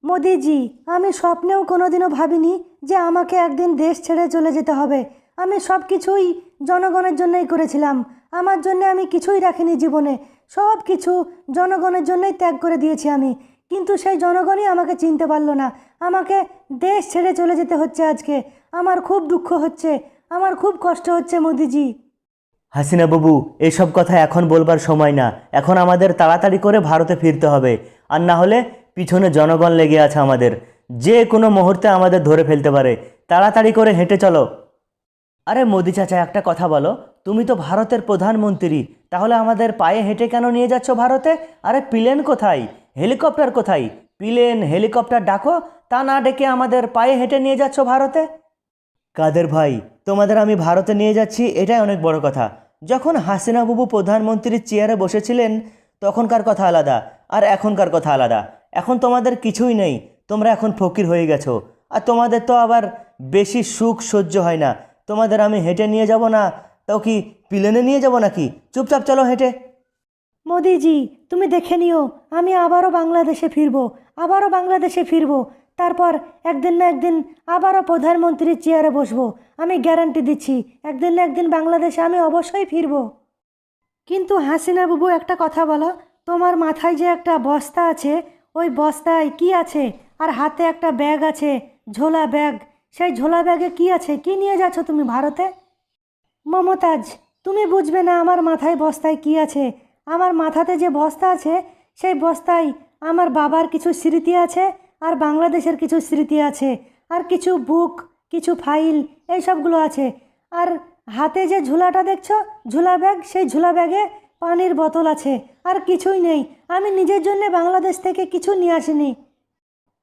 মোদিজি, আমি স্বপ্নেও কোনোদিনও ভাবিনি যে আমাকে একদিন দেশ ছেড়ে চলে যেতে হবে। আমি সব কিছুই জনগণের জন্যই করেছিলাম। আমার জন্যে আমি কিছুই রাখিনি জীবনে। সব কিছু জনগণের জন্যই ত্যাগ করে দিয়েছি আমি। কিন্তু সেই জনগণই আমাকে চিনতে পারলো না। আমাকে দেশ ছেড়ে চলে যেতে হচ্ছে আজকে। আমার খুব দুঃখ হচ্ছে, আমার খুব কষ্ট হচ্ছে মোদিজি। হাসিনা বাবু, এসব কথা এখন বলবার সময় না। এখন আমাদের তাড়াতাড়ি করে ভারতে ফিরতে হবে, আর না হলে পিছনে জনগণ লেগে আছে আমাদের। যে কোনো মুহূর্তে আমাদের ধরে ফেলতে পারে। তাড়াতাড়ি করে হেঁটে চলো। আরে মোদি চাচা, একটা কথা বলো। তুমি তো ভারতের প্রধানমন্ত্রী, তাহলে আমাদের পায়ে হেঁটে কেন নিয়ে যাচ্ছ ভারতে? আরে প্লেন কোথায়, হেলিকপ্টার কোথায়? প্লেন হেলিকপ্টার ডাকো, তা না ডেকে আমাদের পায়ে হেঁটে নিয়ে যাচ্ছ ভারতে। কাদের ভাই, তোমাদের আমি ভারতে নিয়ে যাচ্ছি, এটাই অনেক বড় কথা। যখন হাসিনা বাবু প্রধানমন্ত্রীর চেয়ারে বসেছিলেন তখনকার কথা আলাদা, আর এখনকার কথা আলাদা। এখন তোমাদের কিছুই নেই, তোমরা এখন ফকির হয়ে গেছো। আর তোমাদের তো আবার বেশি সুখ সহ্য হয় না। তোমাদের আমি হেঁটে নিয়ে যাব না, তাও কি প্লেনে নিয়ে যাব নাকি? চুপচাপ চলো হেঁটে। মোদিজি, তুমি দেখে নিও, আমি আবারও বাংলাদেশে ফিরবো, আবারও বাংলাদেশে ফিরবো। তারপর একদিন না একদিন আবারও প্রধানমন্ত্রীর চেয়ারে বসবো। আমি গ্যারান্টি দিচ্ছি, একদিন না একদিন বাংলাদেশে আমি অবশ্যই ফিরবো। কিন্তু হাসিনা বাবু, একটা কথা বলো, তোমার মাথায় যে একটা বস্তা আছে, ওই বস্তায় কি আছে? আর হাতে একটা ব্যাগ আছে, ঝোলা ব্যাগ। সেই ঝোলা ব্যাগে কি আছে? কি নিয়ে যাচ্ছ তুমি ভারতে? মমতাজ, তুমি বুঝবে না আমার মাথায় বস্তায় কি আছে। আমার মাথাতে যে বস্তা আছে, সেই বস্তায় আমার বাবার কিছু স্মৃতি আছে, আর বাংলাদেশের কিছু স্মৃতি আছে, আর কিছু বুক, কিছু ফাইল, এই সবগুলো আছে। আর হাতে যে ঝুলাটা দেখছো, ঝুলা ব্যাগ, সেই ঝুলা ব্যাগে পানির বোতল আছে। আর কিছুই নেই। আমি নিজের জন্য বাংলাদেশ থেকে কিছু নিয়ে আসিনি।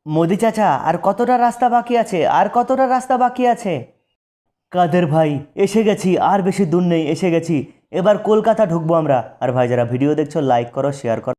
মোদি চাচা, আর কতটা রাস্তা বাকি আছে? আর কতটা রাস্তা বাকি আছে? কাদের ভাই, এসে গেছি, আর বেশি দূর নেই, এসে গেছি। এবার কলকাতা ঢুকবো আমরা। আর ভাই, যারা ভিডিও দেখছো লাইক করো, শেয়ার করো।